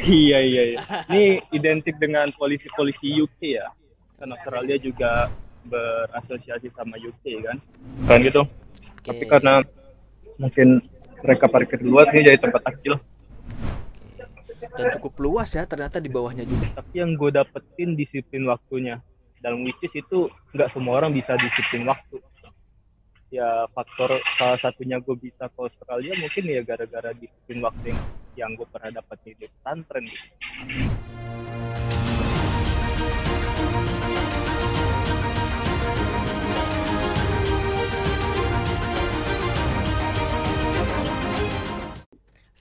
Iya, iya, iya. Ini identik dengan polisi-polisi UK ya. Kan Australia juga berasosiasi sama UK kan. Kan gitu. Tapi Oke. karena mungkin mereka parkir di luar, ini jadi tempat takjil. Oke. Dan cukup luas ya ternyata di bawahnya juga. Tapi yang gue dapetin disiplin waktunya. Dan which is itu nggak semua orang bisa disiplin waktu. Ya faktor salah satunya gue bisa ke Australia mungkin ya gara-gara disiplin waktu yang gue pernah dapat di pesantren gitu.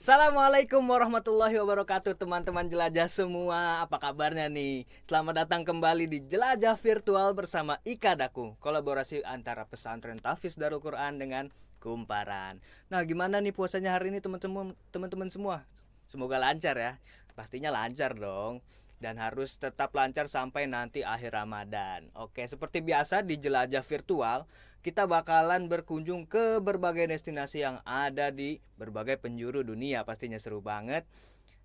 Assalamualaikum warahmatullahi wabarakatuh teman-teman jelajah semua. Apa kabarnya nih? Selamat datang kembali di Jelajah Virtual bersama Ikadaku, kolaborasi antara pesantren Tahfiz Darul Quran dengan Kumparan. Nah, gimana nih puasanya hari ini teman-teman semua? Semoga lancar ya. Pastinya lancar dong. Dan harus tetap lancar sampai nanti akhir Ramadan. Oke, seperti biasa di Jelajah Virtual, kita bakalan berkunjung ke berbagai destinasi yang ada di berbagai penjuru dunia. Pastinya seru banget.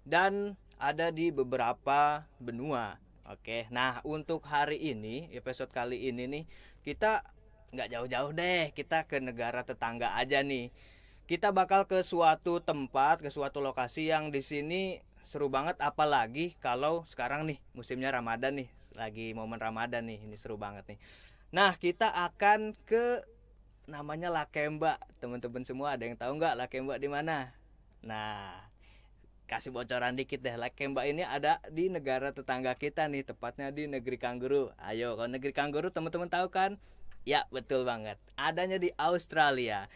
Dan ada di beberapa benua. Oke, nah untuk hari ini, episode kali ini nih, kita nggak jauh-jauh deh, kita ke negara tetangga aja nih. Kita bakal ke suatu tempat, ke suatu lokasi yang di sini seru banget, apalagi kalau sekarang nih musimnya Ramadan nih, lagi momen Ramadan nih, ini seru banget nih. Nah, kita akan ke namanya Lakemba. Teman-teman semua ada yang tahu nggak Lakemba di mana? Nah, kasih bocoran dikit deh. Lakemba ini ada di negara tetangga kita nih, tepatnya di negeri kanguru. Ayo, kalau negeri kanguru teman-teman tahu kan? Ya, betul banget. Adanya di Australia.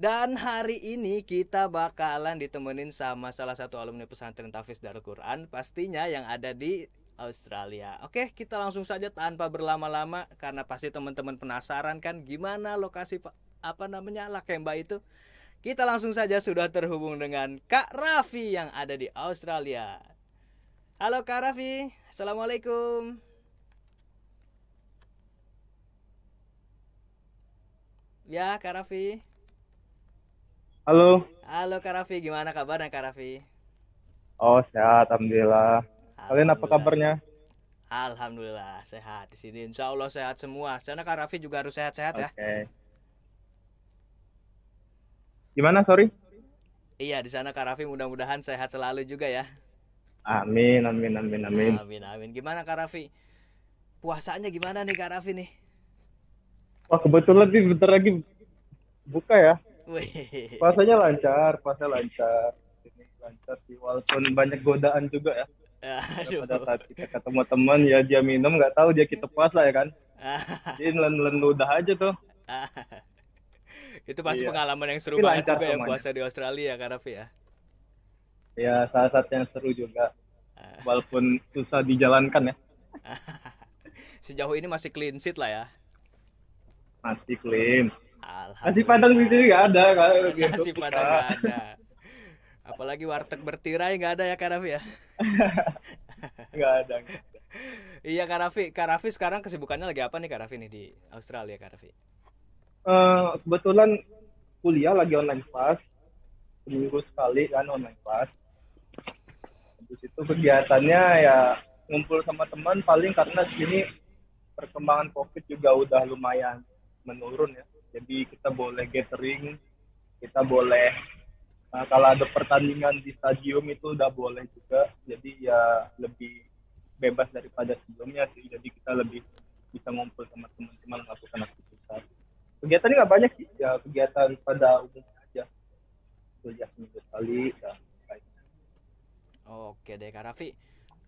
Dan hari ini kita bakalan ditemenin sama salah satu alumni pesantren Tahfiz Darul Quran, pastinya yang ada di Australia. Oke, kita langsung saja tanpa berlama-lama karena pasti teman-teman penasaran kan gimana lokasi apa namanya Lakemba itu. Kita langsung saja sudah terhubung dengan Kak Raffi yang ada di Australia. Halo Kak Raffi, Assalamualaikum. Ya Kak Raffi. Halo. Halo Kak Raffi, gimana kabarnya Kak Raffi? Oh, sehat, alhamdulillah. Kalian apa Alhamdulillah. kabarnya? Alhamdulillah sehat di sini. Insya Allah sehat semua. Sana Kak Raffi juga harus sehat-sehat ya. Oke. Gimana, sorry? Iya di sana Kak Raffi mudah-mudahan sehat selalu juga ya. Amin, amin, amin, amin. Amin amin. Gimana Kak Raffi? Puasanya gimana nih Kak Raffi nih? Wah, kebetulan sih bentar lagi buka ya. Wih. Puasanya lancar, puasa lancar. Ini lancar sih, walaupun banyak godaan juga ya. Ya, pada Aduh. saat kita ketemu teman, ya dia minum, nggak tahu dia kita puasa ya kan. Jadi nelen-nelen ludah aja tuh. Itu pasti Iya, pengalaman yang seru tapi banget lancar juga ya semuanya. puasa di Australia Kak Raffi ya. Ya, salah satu yang seru juga. Walaupun susah dijalankan ya. Sejauh ini masih clean sheet lah ya. Masih clean. Nasi Padang di sini Alhamdulillah. nggak ada kalau gitu Nasi buka. padang nggak ada. Apalagi warteg bertirai nggak ada ya Kak Raffi ya. Nggak ada. Iya Kak Raffi sekarang kesibukannya lagi apa nih Kak Raffi nih di Australia Kak Raffi? Kebetulan kuliah lagi online class, seminggu sekali kan online class. Habis itu kegiatannya ya ngumpul sama teman paling karena di sini perkembangan COVID juga udah lumayan menurun ya. Jadi kita boleh gathering, kita boleh kalau ada pertandingan di stadium itu udah boleh juga. Jadi ya lebih bebas daripada sebelumnya sih. Jadi kita lebih bisa ngumpul sama teman-teman melakukan aktivitas. Kegiatannya nggak banyak sih, ya kegiatan pada umumnya aja. Kuliah seminggu sekali, ya. Oke deh Kak Raffi.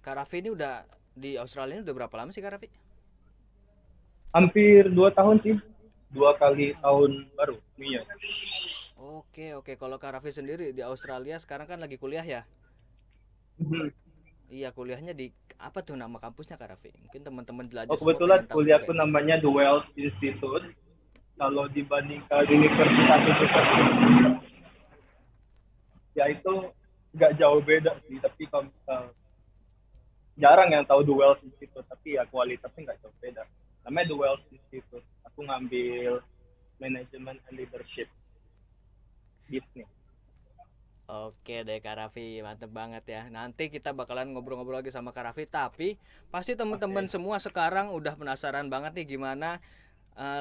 Kak Raffi ini udah di Australia ini udah berapa lama sih Kak Raffi? Hampir 2 tahun sih, 2 kali tahun baru. Iya. Oke oke kalau Kak Raffi sendiri di Australia sekarang kan lagi kuliah ya? Iya kuliahnya di apa tuh nama kampusnya Kak Raffi? Mungkin teman-teman Oh, jelajah semua kebetulan pengen tahu juga kuliahku nih. namanya The Wells Institute. Kalau dibandingkan universitas itu ya itu nggak jauh beda sih. Tapi kalau jarang yang tahu The Wells Institute, tapi ya kualitasnya nggak jauh beda. Namanya The Wells Institute. Aku ngambil Management and Leadership Bisnis. Oke deh Kak Raffi, mantep banget ya. Nanti kita bakalan ngobrol-ngobrol lagi sama Kak Raffi, tapi pasti teman-teman Oke. semua sekarang udah penasaran banget nih gimana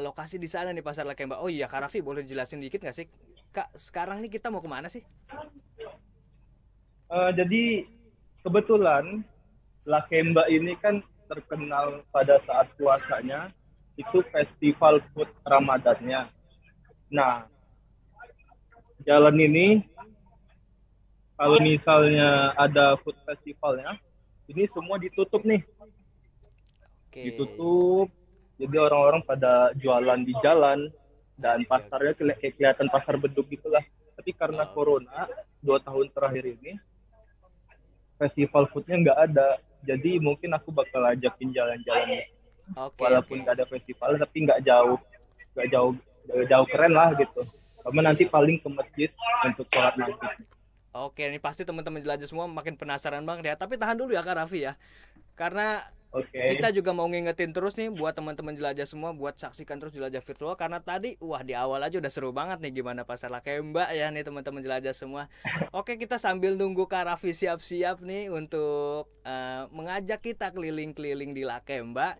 lokasi di sana nih Pasar Lakemba. Oh iya Kak Raffi, boleh jelasin dikit nggak sih? Kak, sekarang nih kita mau kemana sih? Jadi kebetulan Lakemba ini kan terkenal pada saat puasanya itu festival food Ramadannya. Nah, jalan ini kalau misalnya ada food festivalnya, ini semua ditutup nih, Oke, ditutup. Jadi orang-orang pada jualan di jalan dan oke, oke. pasarnya kayak kelihatan pasar beduk gitulah. Tapi karena Oh, corona 2 tahun terakhir ini festival foodnya nggak ada. Jadi mungkin aku bakal ajakin jalan-jalan oke, oke. walaupun nggak ada festival tapi nggak jauh nggak jauh keren lah gitu. Kamu nanti Siap. paling ke masjid untuk sholat maghrib. Oke, ini pasti teman-teman jelajah semua makin penasaran banget ya. Tapi tahan dulu ya Kak Raffi ya. Karena Oke. kita juga mau ngingetin terus nih buat teman-teman jelajah semua buat saksikan terus jelajah virtual karena tadi wah di awal aja udah seru banget nih gimana pasar Lakemba ya nih teman-teman jelajah semua. Oke, kita sambil nunggu Kak Raffi siap-siap nih untuk mengajak kita keliling-keliling di Lakemba.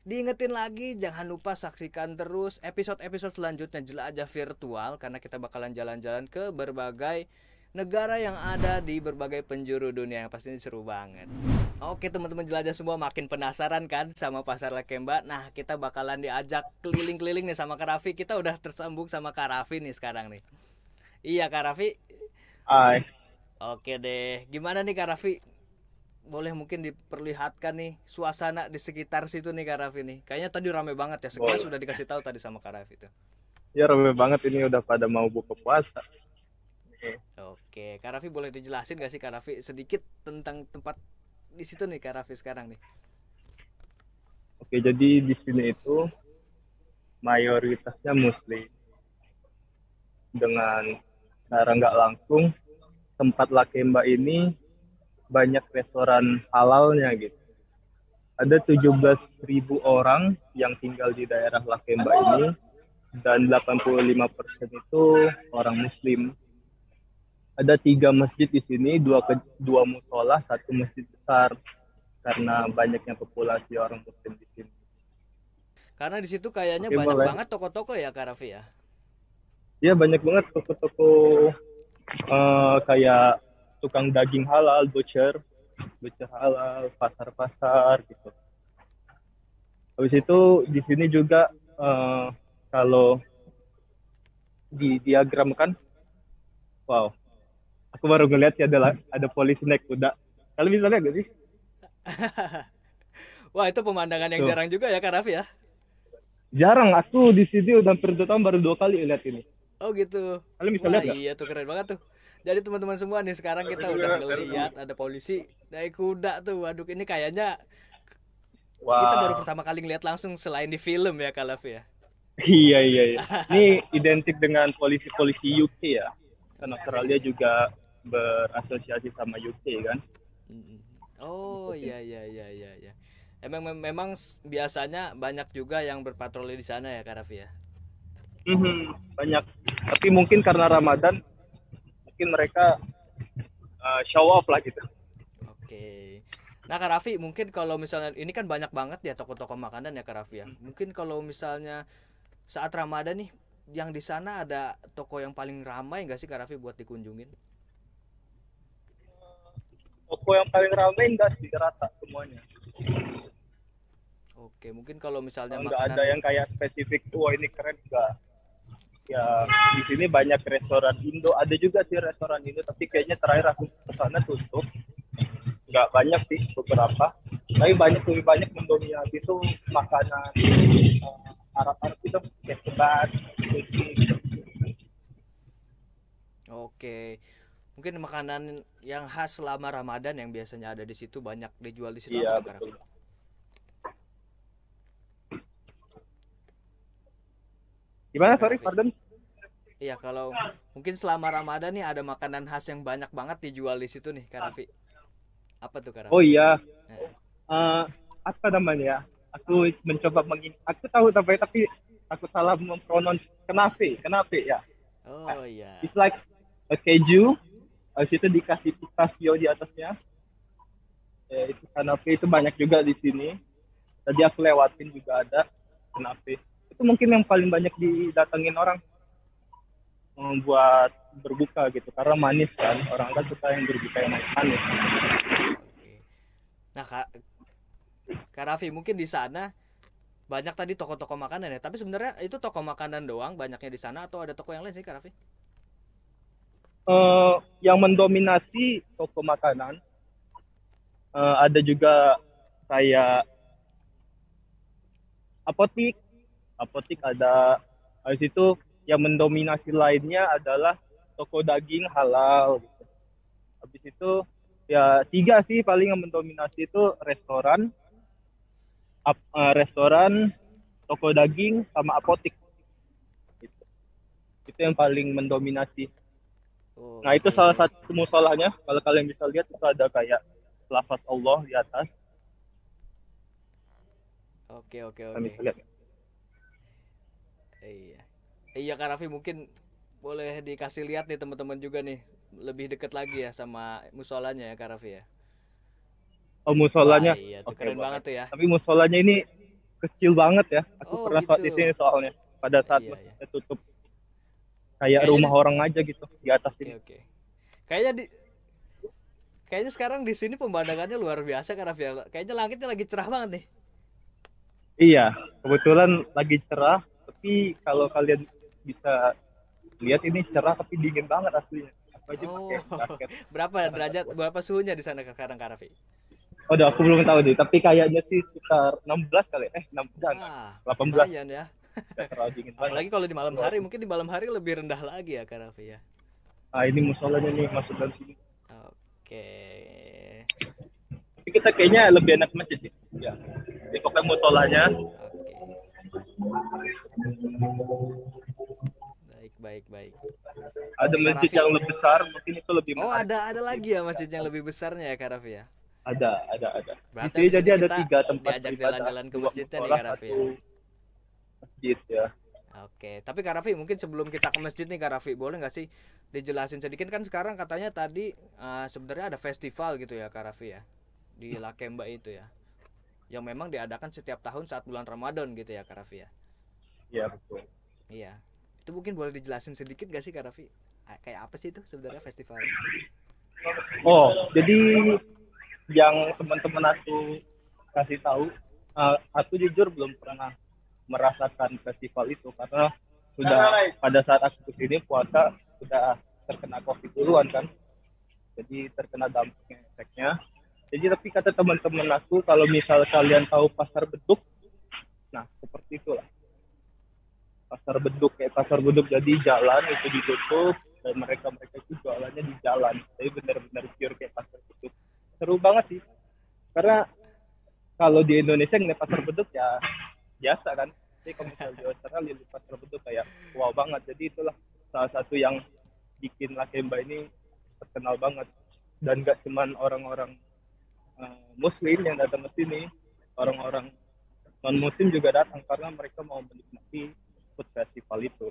Diingetin lagi jangan lupa saksikan terus episode-episode selanjutnya jelajah virtual karena kita bakalan jalan-jalan ke berbagai negara yang ada di berbagai penjuru dunia yang pastinya seru banget. Oke teman-teman jelajah semua makin penasaran kan sama pasar Lakemba. Nah kita bakalan diajak keliling-keliling nih sama Kak Raffi. Kita udah tersambung sama Kak Raffi nih sekarang nih. Iya Kak Raffi. Ay, Oke deh. Gimana nih Kak Raffi? Boleh mungkin diperlihatkan nih suasana di sekitar situ nih Kak Raffi nih. Kayaknya tadi rame banget ya. Sekilas boleh. sudah dikasih tahu tadi sama Kak Raffi tuh. Ya rame banget ini udah pada mau buka puasa. Oke, Kak Raffi boleh dijelasin gak sih Kak Raffi sedikit tentang tempat di situ nih Kak Raffi sekarang nih? Oke, jadi di sini itu mayoritasnya Muslim. Dengan cara nggak langsung, tempat Lakemba ini banyak restoran halalnya gitu. Ada 17.000 orang yang tinggal di daerah Lakemba ini dan 85% itu orang Muslim. Ada 3 masjid di sini, dua musola, satu masjid besar karena banyaknya populasi orang Muslim di sini. Karena di situ kayaknya Oke, banyak boleh. banget toko-toko ya Kak Raffi ya. Ya banyak banget toko-toko kayak tukang daging halal, butcher, butcher halal, pasar-pasar gitu. Habis itu di sini juga kalau didiagramkan, wow, aku baru ngeliat sih ada polisi naik kuda. Kalian bisa lihat gak sih? Wah itu pemandangan yang Tuh, jarang juga ya Kak Raffi ya. jarang aku di sini udah hampir 2 tahun baru 2 kali lihat ini. Oh gitu. Kalian bisa Wah lihat nggak? iya tuh keren banget tuh. Jadi teman-teman semua nih sekarang kita udah ngeliat ada polisi naik kuda tuh. Waduh ini kayaknya kita baru Wow, pertama kali ngeliat langsung selain di film ya Kak Raffi ya. iya iya iya. Ini identik dengan polisi-polisi UK ya. Kan Australia Oke. juga berasosiasi sama UK kan. Mm-mm. Oh Gitu sih. iya iya iya iya iya. Memang biasanya banyak juga yang berpatroli di sana ya Kak Raffi ya. Banyak. Tapi mungkin karena Ramadan, mungkin mereka show off lah gitu. Oke. Nah Kak Raffi mungkin kalau misalnya ini kan banyak banget ya toko-toko makanan ya Kak Raffi ya. Mungkin kalau misalnya saat Ramadan nih yang di sana ada toko yang paling ramai nggak sih Kak Raffi buat dikunjungin? Toko yang paling ramai enggak sih, rata semuanya. Oke, mungkin kalau misalnya Nggak ada makanan yang kayak spesifik, wah ini keren enggak. Ya oke. di sini banyak restoran Indo, ada juga sih restoran Indo, tapi kayaknya terakhir aku ke sana tutup. Nggak banyak sih beberapa, tapi lebih banyak mendominasi itu makanan Arab-Arab itu kayak kebab, sushi gitu. Oke. Mungkin makanan yang khas selama Ramadan yang biasanya ada di situ banyak dijual di situ apa Iya tuh Kak betul. Raffi? Iya Gimana Kak sorry, Raffi. pardon? Iya kalau mungkin selama Ramadan nih ada makanan khas yang banyak banget dijual di situ nih Kak Raffi. Apa tuh Kak Oh Raffi? iya, Heeh. apa namanya ya? Aku mencoba aku tahu tapi aku salah mempronounce kenafe ya. Oh iya. It's like a keju, Habis itu dikasih pistachio di atasnya. Ya, itu kanape itu banyak juga di sini. Tadi aku lewatin juga ada kanape. Itu mungkin yang paling banyak didatengin orang buat berbuka gitu karena manis kan. Orang kan suka yang berbuka yang manis. Oke. Nah, Kak Raffi, mungkin di sana banyak tadi toko-toko makanan ya. Tapi sebenarnya itu toko makanan doang banyaknya di sana atau ada toko yang lain sih, Kak Raffi? Yang mendominasi toko makanan ada juga kayak apotik, apotik ada. Habis itu yang mendominasi lainnya adalah toko daging halal. Gitu. Habis itu ya tiga sih paling yang mendominasi itu restoran, restoran, toko daging sama apotik. Gitu. Itu yang paling mendominasi. Nah itu Oke. salah satu musolahnya. Kalau kalian bisa lihat itu ada kayak lafaz Allah di atas. Oke, oke, Kalian oke. bisa lihat. Iya. Iya, Kak Raffi, mungkin boleh dikasih lihat nih teman-teman juga nih lebih dekat lagi ya sama musolanya ya, Kak Raffi ya. Oh Wah, musolanya, iya tuh oke keren boleh. banget tuh ya. Tapi musolanya ini kecil banget ya. Aku Oh pernah sholat di gitu. sini soalnya. Pada saat Iya, iya. masjidnya tutup, kayak Kayaknya di rumah orang aja gitu di atas Oke, ini. oke. Kayaknya di Kayaknya sekarang di sini pemandangannya luar biasa Kak Raffi ya. Kayaknya langitnya lagi cerah banget nih. Iya, kebetulan lagi cerah. Tapi kalau kalian bisa lihat ini cerah tapi dingin banget aslinya. Aku aja pakai Oh, jaket berapa karena nggak derajat, kuat. berapa suhunya di sana sekarang Kak Raffi? Oh, udah aku belum tahu deh. Tapi kayaknya sih sekitar 16 kali. 6 enggak. Wah, 18. lumayan ya. Nggak terlalu dingin banget. Apalagi kalau di malam Wow. hari, mungkin di malam hari lebih rendah lagi ya Kak Raffi ya. Nah ini musolanya nih masuk dalam sini. Oke. Tapi kita kayaknya lebih enak masjid sih. Ya. Di pokoknya musolanya. Oke. Baik, baik, baik. Ada Nih Kak masjid Raffi. yang lebih besar, mungkin itu lebih Oh, menarik ada untuk lagi ya masjid yang lebih besarnya ya Kak Raffi ya. ada. Di Berarti sini habis jadi ini ada kita 3 tempat diajak beribadah, jalan-jalan ke 2 masjidnya nih musola, Kak Raffi ya. 1 masjid ya. Oke, tapi Kak Raffi mungkin sebelum kita ke masjid nih Kak Raffi, boleh nggak sih dijelasin sedikit kan sekarang katanya tadi sebenarnya ada festival gitu ya Kak Raffi ya di Lakemba itu ya, yang memang diadakan setiap tahun saat bulan Ramadan gitu ya Kak Raffi ya. Iya betul. Iya, itu mungkin boleh dijelasin sedikit gak sih Kak Raffi? Kayak apa sih itu sebenarnya festival? Oh, jadi yang teman-teman aku kasih tahu, aku jujur belum pernah merasakan festival itu karena sudah pada saat aku kesini puasa sudah terkena COVID duluan kan, jadi terkena dampaknya efeknya. Jadi tapi kata teman-teman aku kalau misal kalian tahu pasar beduk, nah seperti itulah pasar beduk kayak pasar beduk jadi jalan itu ditutup dan mereka itu jualannya di jalan, jadi benar-benar pure kayak pasar beduk. Seru banget sih karena kalau di Indonesia ngeliat pasar beduk ya biasa kan, tapi kalau misalnya di Australia lihat pasar beduk kayak wow banget. Jadi itulah salah satu yang bikin Lakemba ini terkenal banget, dan gak cuman orang-orang Muslim yang datang ke sini, orang-orang non Muslim juga datang karena mereka mau menikmati food festival itu.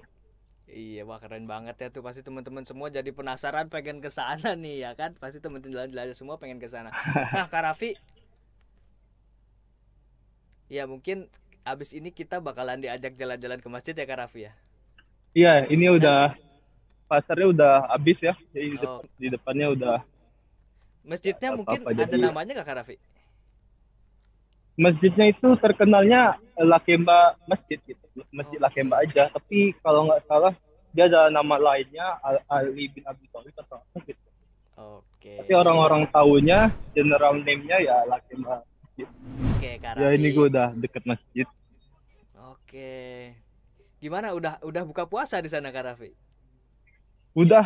Iya, wah keren banget ya tuh, pasti teman-teman semua jadi penasaran pengen ke sana nih ya kan, pasti teman-teman jelajah semua pengen ke sana. Nah Kak Raffi, ya mungkin abis ini kita bakalan diajak jalan-jalan ke masjid ya Kak Raffi ya. Iya, ini Nah, udah pasarnya udah habis ya, jadi oh, di depannya udah nggak masjidnya ada mungkin apa-apa. ada Jadi namanya nggak Kak Raffi? masjidnya itu terkenalnya Lakemba Masjid gitu, Masjid Oke, Lakemba aja. Tapi kalau nggak salah dia ada nama lainnya Ali bin Abi Thalib atau apa gitu. oke, Tapi orang-orang tahunya general name-nya ya Lakemba Masjid. oke Kak Ya ini Raffi. gue udah deket masjid. Oke, gimana udah buka puasa di sana Kak Raffi? Udah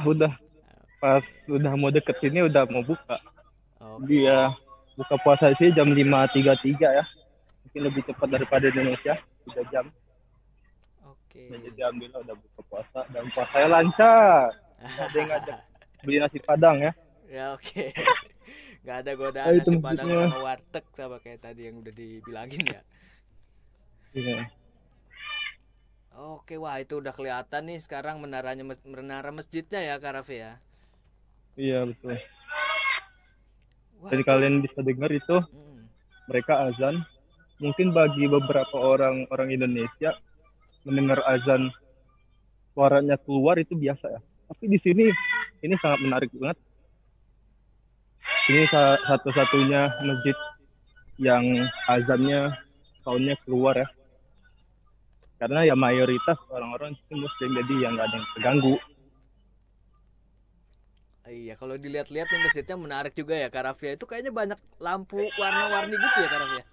pas udah mau deket sini udah mau buka. Oke, Dia buka puasa sih jam 5.33 ya. Mungkin lebih cepat daripada Indonesia, 3 jam. oke. Ya, jadi alhamdulillah udah buka puasa dan puasanya lancar. Nggak ada yang ngajak beli nasi padang ya. Ya oke. Nggak ada Oh, godaan itu nasi padang masjidnya. sama warteg sama kayak tadi yang udah dibilangin ya. Iya. Oke, wah itu udah kelihatan nih sekarang menara masjidnya ya Kak Raffi ya. Iya betul. Wah Jadi itu. kalian bisa dengar itu Mm, mereka azan. Mungkin bagi beberapa orang orang Indonesia mendengar azan suaranya keluar itu biasa ya. Tapi di sini ini sangat menarik banget. Ini satu-satunya masjid yang azannya soundnya keluar ya. Karena ya mayoritas orang-orang itu Muslim jadi yang nggak ada yang terganggu. iya, kalau dilihat-lihat nih masjidnya menarik juga ya Kak Raffi ya. Itu kayaknya banyak lampu warna-warni gitu ya Kak Raffi ya.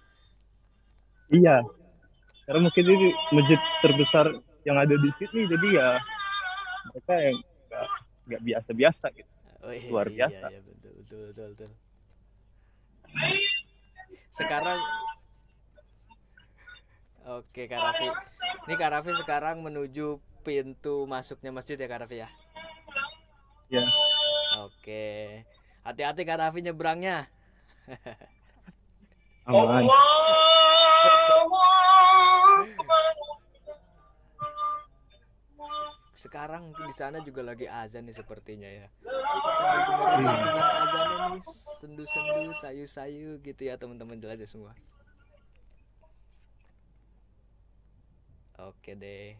Iya, karena mungkin ini masjid terbesar yang ada di sini jadi ya mereka yang nggak nggak biasa-biasa gitu, Oh luar iya biasa. iya betul betul betul betul. Sekarang oke Kak Raffi. Ini Kak Raffi sekarang menuju pintu masuknya masjid ya Kak Raffi ya. Ya, Oke. Hati-hati Kak Raffi nyebrangnya. aman. Sekarang mungkin di sana juga lagi azan nih sepertinya ya. Sambil dengerin lantunan azannya nih, sendu-sendu, sayu-sayu gitu ya teman-teman jelajah semua. Oke deh.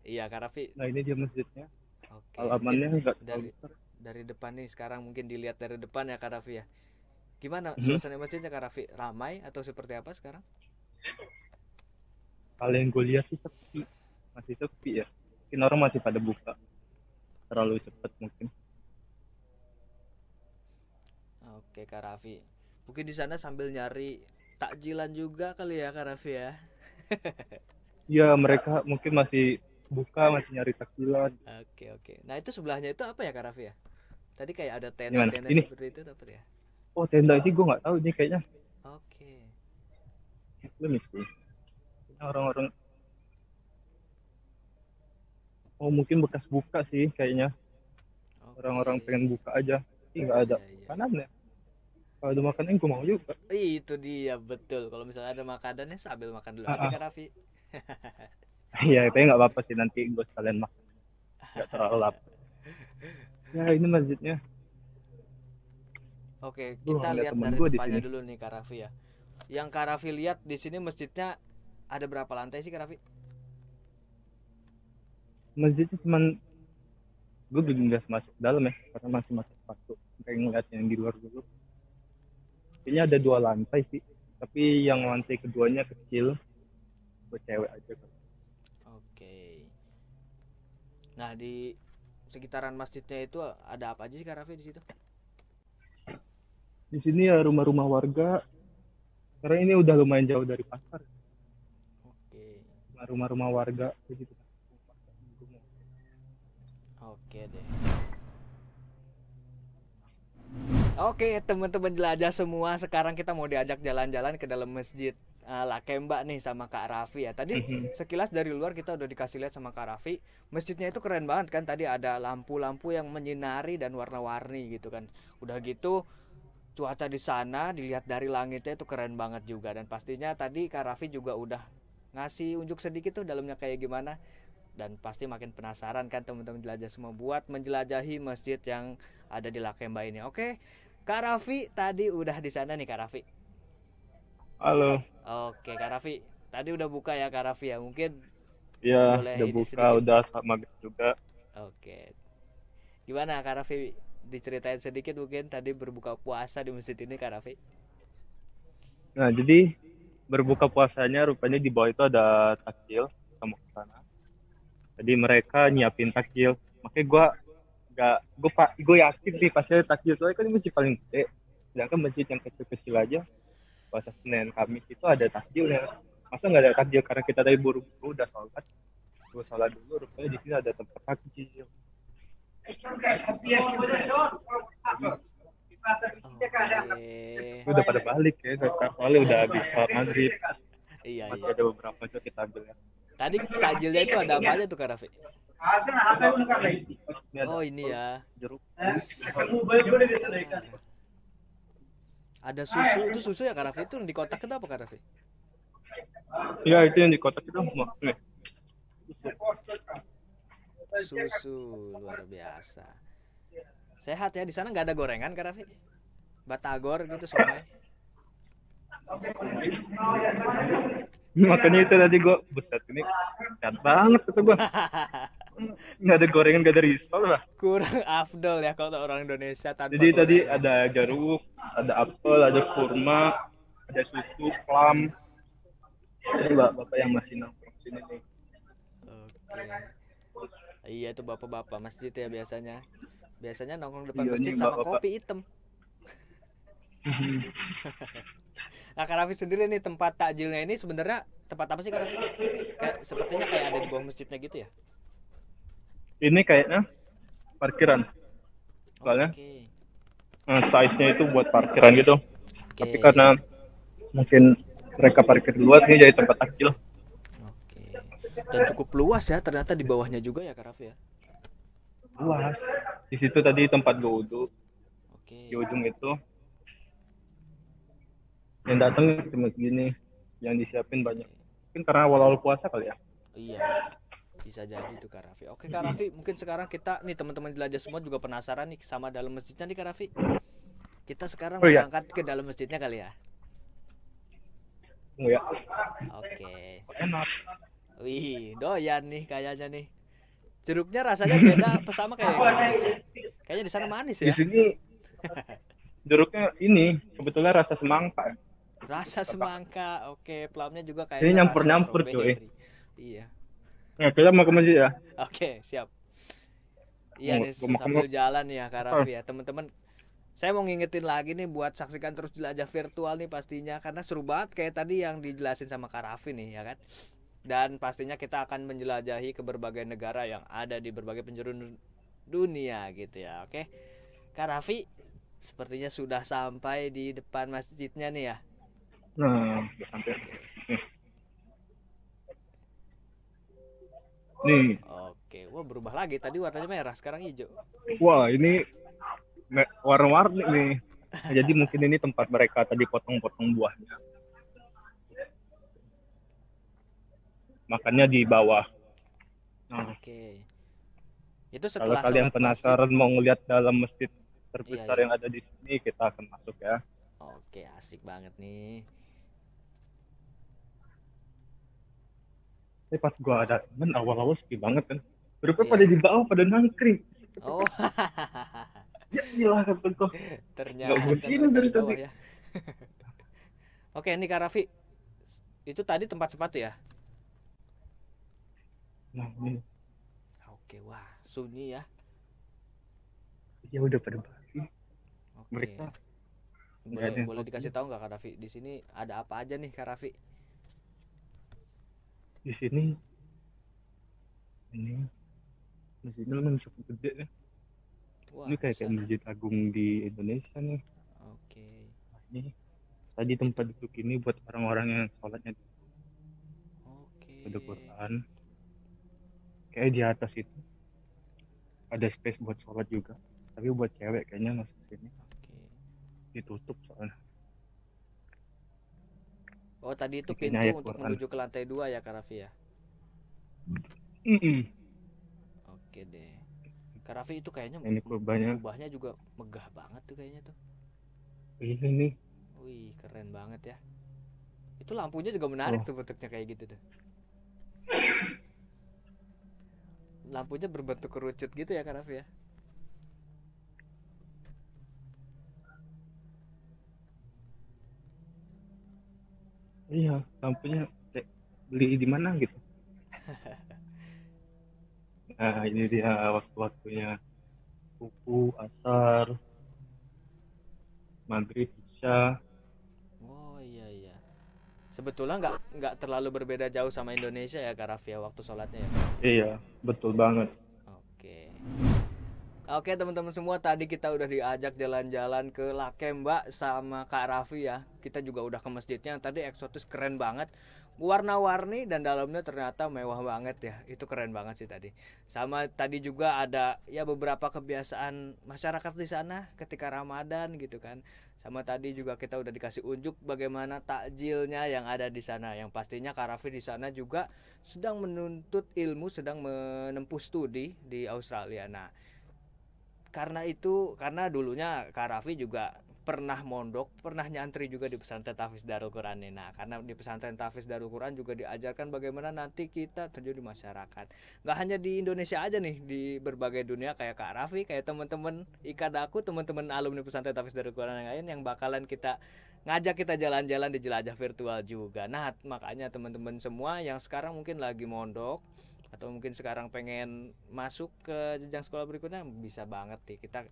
Iya Kak Raffi. Nah ini dia masjidnya. Oke, mungkin Halamannya nggak terlalu dari besar. dari depan nih sekarang mungkin dilihat dari depan ya Kak Raffi ya. Gimana Mhm. suasana masjidnya Kak Raffi? Ramai atau seperti apa sekarang? Kalau yang gue lihat sih sepi, masih sepi ya. Mungkin orang masih pada buka terlalu cepat mungkin. Oke Kak Raffi. Mungkin di sana sambil nyari takjilan juga kali ya Kak Raffi ya. Iya mereka mungkin masih buka, masih nyari takjilan. Oke oke. Nah itu sebelahnya itu apa ya Kak Raffi ya? Tadi kayak ada Gimana? tenda-tenda Ini, seperti itu dapat ya? oh tenda ini gue nggak tahu ini kayaknya. Oke. Muslim sih. Kayaknya orang-orang, oh mungkin bekas buka sih kayaknya. Oke. Orang-orang pengen buka aja. Tapi nggak ada Iya iya makanan iya. ya. Kalau ada makanan gue mau juga. Itu dia betul. Kalau misalnya ada makanannya sambil makan dulu Ah, aja Kak ah. Raffi. Iya, tapi nggak apa-apa sih nanti gue sekalian makan. Nggak terlalu lapar. Ya ini masjidnya. Oke, Gue kita ngeliat lihat temen dari gue di depannya sini. dulu nih Kak Raffi ya. Yang Kak Raffi lihat di sini masjidnya ada berapa lantai sih Kak Raffi? Masjidnya cuman gue belum nggak masuk ke dalam ya karena masih masuk waktu kayak ngeliat yang di luar dulu. Kayaknya ada 2 lantai sih, tapi yang lantai keduanya kecil buat cewek aja kan. Oke. Nah, di sekitaran masjidnya itu ada apa aja sih Kak Raffi di situ? Di sini ya rumah-rumah warga karena ini udah lumayan jauh dari pasar. Oke. Rumah-rumah warga begitu. Oke deh. Oke, teman-teman jelajah semua, sekarang kita mau diajak jalan-jalan ke dalam masjid Lakemba nih sama Kak Raffi ya. Tadi sekilas dari luar kita udah dikasih lihat sama Kak Raffi, masjidnya itu keren banget kan. Tadi ada lampu-lampu yang menyinari dan warna-warni gitu kan. Udah gitu cuaca di sana dilihat dari langitnya itu keren banget juga, dan pastinya tadi Kak Raffi juga udah ngasih unjuk sedikit tuh dalamnya kayak gimana, dan pasti makin penasaran kan teman-teman jelajah semua buat menjelajahi masjid yang ada di Lakemba ini. Oke, Kak Raffi tadi udah di sana nih Kak Raffi. Halo, Oke Kak Raffi, tadi udah buka ya Kak Raffi ya, mungkin ya boleh udah ini buka, sedikit. udah sama juga. Oke, gimana Kak Raffi, diceritain sedikit mungkin tadi berbuka puasa di masjid ini Kak Raffi. Nah jadi berbuka puasanya rupanya di bawah itu ada takjil sama ke sana. Jadi mereka nyiapin takjil. Makanya gue yakin nih pasti ada takjil soalnya kan ini masjid paling gede. Sedangkan masjid yang kecil-kecil aja puasa Senin Kamis itu ada takjilnya. Masa nggak ada takjil karena kita tadi buru-buru udah sholat. Gue sholat dulu, rupanya di sini ada tempat takjil. Oke. Udah pada balik ya, soalnya udah habis sholat maghrib. Iya Masih iya. ada beberapa aja kita ambil ya. Tadi takjilnya itu ada apa aja tuh Kak Raffi? Ini ada Oh ini ya. jeruk. Ada susu, itu susu ya Kak Raffi, itu di kotak itu apa Kak Raffi? Iya itu yang di kotak itu mau nih. Susu luar biasa. Sehat ya, di sana nggak ada gorengan Kak Raffi? Batagor gitu somai. Makanya itu tadi gue, buset ini sehat banget kata gue. Nggak ada gorengan, nggak ada risol lah. Kurang afdol ya kalau orang Indonesia tanpa Jadi tadi gorengan. ada jeruk, ada apel, ada kurma, ada susu, plum. Ini bapak yang masih nongkrong sini nih. Oke. Iya itu bapak-bapak masjid ya biasanya. Biasanya nongkrong depan Iya masjid nih sama bapak. kopi hitam. Nah, Kak Raffi sendiri nih tempat takjilnya ini sebenarnya tempat apa sih Kak Raffi? Kayak sepertinya kayak ada di bawah masjidnya gitu ya? Ini kayaknya parkiran. Soalnya Oke. size-nya itu buat parkiran gitu. Tapi Oke. karena mungkin mereka parkir di luar, ini jadi tempat takjil. Oke. Dan cukup luas ya ternyata di bawahnya juga ya Kak Raffi ya. Luas. Di situ tadi tempat gue wudhu. Di Oke. ujung itu yang datang cuma segini, yang disiapin banyak. Mungkin karena awal-awal puasa kali ya. Iya. Bisa jadi tuh Kak Raffi. Oke Kak Raffi, mungkin sekarang kita nih teman-teman jelajah semua juga penasaran nih sama dalam masjidnya nih Kak Raffi. Kita sekarang Oh iya, berangkat ke dalam masjidnya kali ya. oh ya, Oke. enak. Wih, doyan nih kayaknya nih. Jeruknya rasanya beda apa sama kayak yang di Indonesia? Kayaknya di sana manis Di ya. sini jeruknya ini kebetulan rasa semangka. Rasa semangka. Oke, plumnya juga Ini kayaknya rasa nyampur-nyampur cuy. strawberry. Iya. Nah, kita mau ke masjid ya. Oke, siap. Iya nih Mau sambil makan. jalan ya Kak Raffi ya. Teman-teman, saya mau ngingetin lagi nih buat saksikan terus jelajah virtual nih pastinya karena seru banget kayak tadi yang dijelasin sama Kak Raffi nih ya kan. Dan pastinya kita akan menjelajahi ke berbagai negara yang ada di berbagai penjuru dunia gitu ya. Oke. Kak Raffi sepertinya sudah sampai di depan masjidnya nih ya. Nah, udah sampai. Oke. Nih, Oke. Wah, berubah lagi. Tadi warnanya merah, sekarang hijau. wah ini warna-warni nih. Nah, jadi mungkin ini tempat mereka tadi potong-potong buahnya. Makannya di bawah. Nah, Oke. Itu kalau setelah kalian sholat masjid. penasaran mau ngeliat dalam masjid Iya, terbesar iya. yang ada di sini, kita akan masuk ya. Oke, asik banget nih. Tapi pas gua ada temen awal-awal sepi banget kan. Rupanya pada Iya. di bawah pada nangkring. Oh, Ya gila kata gua. Nggak ternyata begini mereka dari di tadi. bawah ya. Oke, ini Kak Raffi. Itu tadi tempat sepatu ya? Nah ini Oke, wah, sunyi ya. ya udah pada basi. Oke. Mereka nggak Boleh ada yang boleh tahu sih. dikasih tahu nggak Kak Raffi? Di sini ada apa aja nih Kak Raffi? Di sini ini masjidnya memang cukup gede ya. Wah, Ini kayak besar. masjid agung di Indonesia nih. Oke. Ini tadi tempat duduk ini buat orang-orang yang sholatnya Oke. ada Quran. Kayak di atas itu ada space buat sholat juga. Tapi buat cewek kayaknya masuk sini Oke. ditutup soalnya. Oh, tadi itu Bikinnya pintu ayat untuk Quran. menuju ke lantai 2 ya Kak Raffi ya? Mm-mm. Oke deh. Kak Raffi itu kayaknya Ini kubahnya. kubahnya juga megah banget tuh kayaknya tuh. Ini nih. Wih, keren banget ya. Itu lampunya juga menarik Oh, tuh bentuknya kayak gitu tuh. Lampunya berbentuk kerucut gitu ya Kak Raffi ya? iya, lampunya kayak beli di mana gitu. Nah, ini dia waktu-waktunya subuh, asar, maghrib, isya. Oh iya iya. Sebetulnya nggak terlalu berbeda jauh sama Indonesia ya Kak Raffi ya waktu sholatnya ya. Iya, betul banget. Oke. Oke teman-teman semua, tadi kita udah diajak jalan-jalan ke Lakemba sama Kak Raffi ya. Kita juga udah ke masjidnya, tadi eksotis keren banget. Warna-warni dan dalamnya ternyata mewah banget ya. Itu keren banget sih tadi. Sama tadi juga ada ya beberapa kebiasaan masyarakat di sana ketika Ramadan gitu kan. Sama tadi juga kita udah dikasih unjuk bagaimana takjilnya yang ada di sana. Yang pastinya Kak Raffi di sana juga sedang menuntut ilmu, sedang menempuh studi di Australia. Nah, karena dulunya Kak Raffi juga pernah mondok, pernah nyantri juga di pesantren Tahfiz Darul Quran nih. Nah, karena di pesantren Tahfiz Darul Quran juga diajarkan bagaimana nanti kita terjun di masyarakat. Nggak hanya di Indonesia aja nih, di berbagai dunia kayak Kak Raffi, kayak teman-teman Ikadaku, teman-teman alumni pesantren Tahfiz Darul Quran yang lain yang bakalan ngajak kita jalan-jalan di jelajah virtual juga. Nah, makanya teman-teman semua yang sekarang mungkin lagi mondok atau mungkin sekarang pengen masuk ke jenjang sekolah berikutnya bisa banget nih kita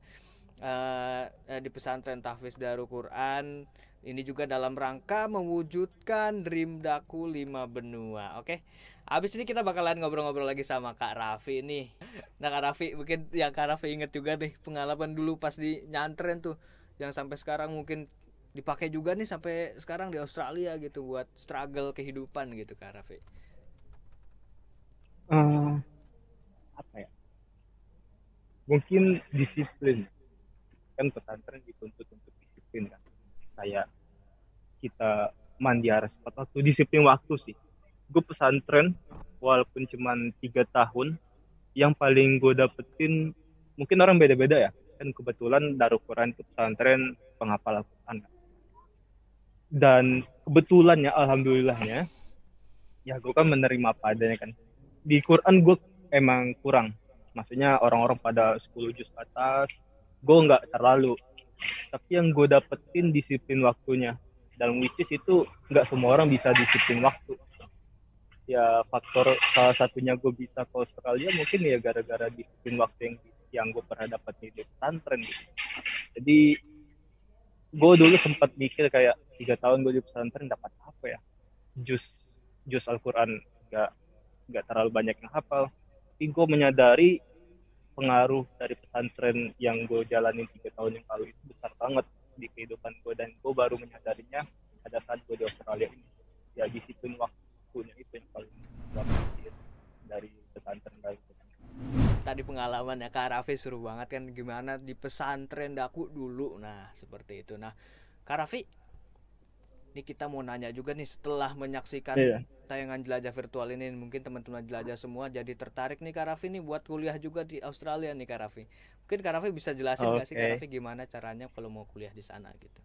di pesantren Tahfiz Darul Quran ini juga dalam rangka mewujudkan Dream Daku 5 benua. Oke. Habis ini kita bakalan ngobrol-ngobrol lagi sama Kak Raffi nih. Nah, Kak Raffi mungkin yang Kak Raffi inget juga nih pengalaman dulu pas di nyantren tuh yang sampai sekarang mungkin dipakai juga nih sampai sekarang di Australia gitu buat struggle kehidupan gitu Kak Raffi. Eh, apa ya? Mungkin disiplin. Kan pesantren dituntut untuk disiplin kan. Kayak kita mandi harus tepat waktu, disiplin waktu sih. Gue pesantren walaupun cuma 3 tahun, yang paling gue dapetin mungkin orang beda-beda ya. Kan kebetulan Darul Quran itu pesantren penghafal Al-Quran. Dan kebetulannya, alhamdulillahnya, ya gue kan menerima apa adanya kan. Di Quran gue emang kurang. Maksudnya orang-orang pada 10 juz atas, gue nggak terlalu. Tapi yang gue dapetin disiplin waktunya. Dan which is itu nggak semua orang bisa disiplin waktu. Ya faktor salah satunya gue bisa ke Australia mungkin ya gara-gara disiplin waktu yang gue pernah dapat di pesantren gitu. Jadi gue dulu sempat mikir kayak 3 tahun gue di pesantren dapat apa ya? Jus Al-Quran nggak terlalu banyak yang hafal. Tapi gue menyadari pengaruh dari pesantren yang gue jalanin 3 tahun yang lalu itu besar banget di kehidupan gue, dan gue baru menyadarinya pada saat gue di Australia ini. Ya disiplin waktunya itu yang paling gue ambil dari pesantren dari pesantren. Tadi pengalamannya Kak Raffi seru banget kan gimana di pesantren Daku dulu. Nah, seperti itu. Nah, Kak Raffi, ini kita mau nanya juga nih setelah menyaksikan Iya. tayangan jelajah virtual ini, mungkin teman-teman jelajah semua jadi tertarik nih Kak Raffi nih buat kuliah juga di Australia nih Kak Raffi. Mungkin Kak Raffi bisa jelasin nggak sih Kak Raffi gimana caranya kalau mau kuliah di sana gitu?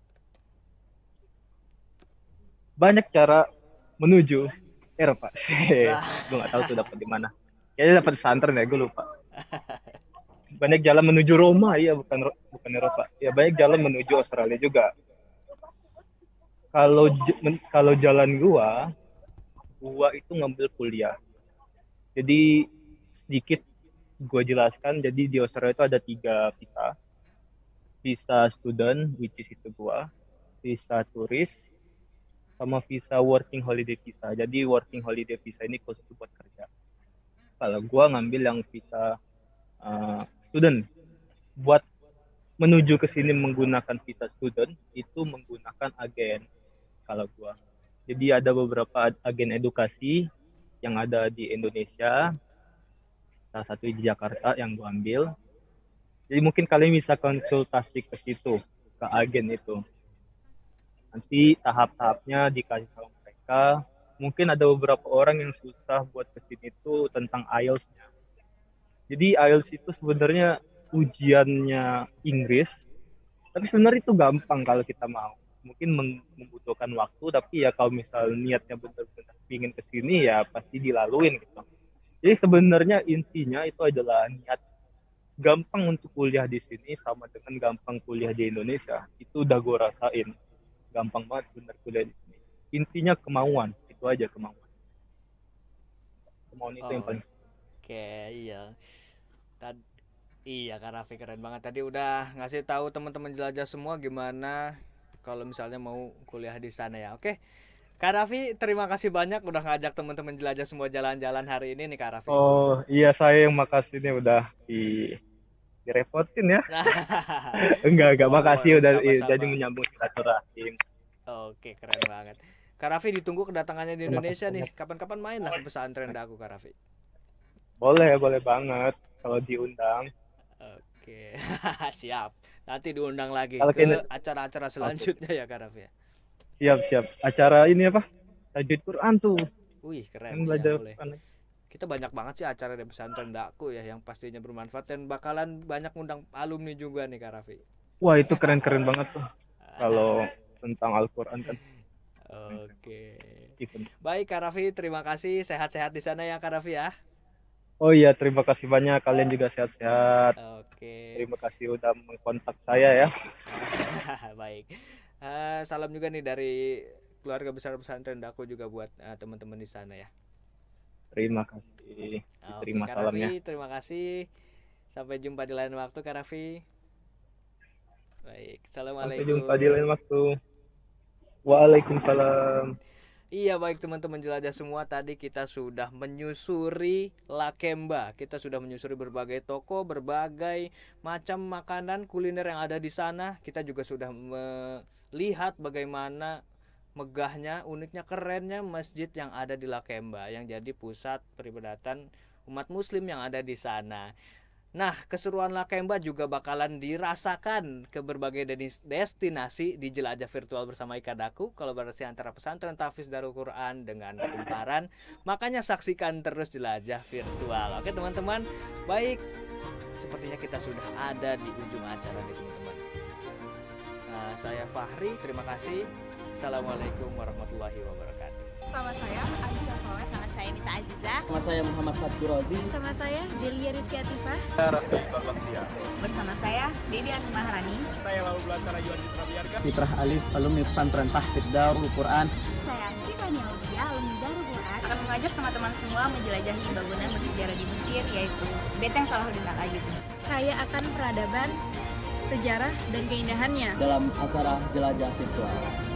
Banyak cara menuju Eropa. Gue nggak tahu tuh dapat di mana. Kayaknya dapat pesantren ya, gue lupa. Banyak jalan menuju Roma, ya bukan Eropa. Ya banyak jalan menuju Australia juga. Kalau jalan gua itu ngambil kuliah. Jadi sedikit gua jelaskan. Jadi di Australia itu ada 3 visa. Visa student, which is itu gua. Visa turis, sama visa working holiday visa. Jadi working holiday visa ini khusus buat kerja. Kalau gua ngambil yang visa student, buat menuju ke sini menggunakan visa student itu menggunakan agen. Kalau gua, jadi ada beberapa agen edukasi yang ada di Indonesia, salah satu di Jakarta yang gua ambil. Jadi mungkin kalian bisa konsultasi ke situ, ke agen itu. Nanti tahap-tahapnya dikasih tahu mereka. Mungkin ada beberapa orang yang susah buat kesini itu tentang IELTS-nya. Jadi IELTS itu sebenarnya ujiannya Inggris, tapi sebenarnya itu gampang kalau kita mau. Mungkin membutuhkan waktu, tapi ya kalau misal niatnya benar-benar ingin ke sini ya pasti dilaluin gitu. Jadi sebenarnya intinya itu adalah niat. Gampang untuk kuliah di sini sama dengan gampang kuliah di Indonesia. Itu udah gue rasain. Gampang banget bener kuliah di sini. Intinya kemauan, itu aja kemauan. Kemauan itu yang paling. Oke, iya. Iya Kak Raffi keren banget. Tadi udah ngasih tahu teman-teman jelajah semua gimana kalau misalnya mau kuliah di sana ya. Oke. Kak Raffi, terima kasih banyak udah ngajak teman-teman jelajah semua jalan-jalan hari ini nih Kak Raffi. Oh iya, saya yang makasih nih udah direpotin ya. Enggak, makasih udah jadi menyambung silaturahim. Oke, keren banget. Kak Raffi ditunggu kedatangannya di Indonesia nih. Kapan-kapan main lah ke pesantren Daku Kak Raffi. Boleh banget kalau diundang. Oke, siap. Nanti diundang lagi ke acara-acara selanjutnya ya Kak Raffi. Siap. Acara ini apa? Tajwid Quran tuh. Wih, keren. Yang belajar boleh. kita banyak banget sih acara di pesantren Daku ya yang pastinya bermanfaat dan bakalan banyak undang alumni juga nih Kak Raffi. Wah, itu keren-keren banget tuh. Kalau tentang Al-Quran kan. Oke. Event. Baik Kak Raffi, terima kasih. Sehat-sehat di sana ya Kak Raffi ya. Oh iya, terima kasih banyak. Kalian juga sehat-sehat. Oke. Terima kasih udah mengkontak saya ya. Baik. Salam juga nih dari keluarga besar pesantren Daku juga buat teman-teman di sana ya. Terima kasih. Terima Kak salamnya. Raffi, terima kasih. Sampai jumpa di lain waktu Kak Raffi. Baik, assalamualaikum. Sampai jumpa di lain waktu. Waalaikumsalam. Iya baik teman-teman jelajah semua, tadi kita sudah menyusuri Lakemba. Kita sudah menyusuri berbagai toko, berbagai macam makanan kuliner yang ada di sana. Kita juga sudah melihat bagaimana megahnya, uniknya, kerennya masjid yang ada di Lakemba, yang jadi pusat peribadatan umat muslim yang ada di sana. Nah, keseruan Lakemba juga bakalan dirasakan ke berbagai destinasi di Jelajah Virtual bersama Ikadaku, kolaborasi antara pesantren Tahfiz Darul Quran dengan Kumparan. Makanya saksikan terus Jelajah Virtual. Oke teman-teman, baik, sepertinya kita sudah ada di ujung acara nih teman-teman. Saya Fahri, terima kasih. Assalamualaikum warahmatullahi wabarakatuh. Sama saya Aisyah Soleh. Sama saya Mita Aziza. Sama saya Muhammad Fatur Rozi. Sama saya Delia Rizky Atifah. Bersama saya Dedi Anu Maharani. Saya Lalu Belantara Yuan Citra Biarga. Fitrah Alif, alumni pesantren Tahfiz Darul Quran. Saya Tiffany Aulia, alumni Darul Quran. Akan mengajak teman-teman semua menjelajahi bangunan bersejarah di Mesir, yaitu Beteng Salahuddin Al-Ayyub. Kaya akan peradaban, sejarah, dan keindahannya Dalam acara Jelajah Virtual.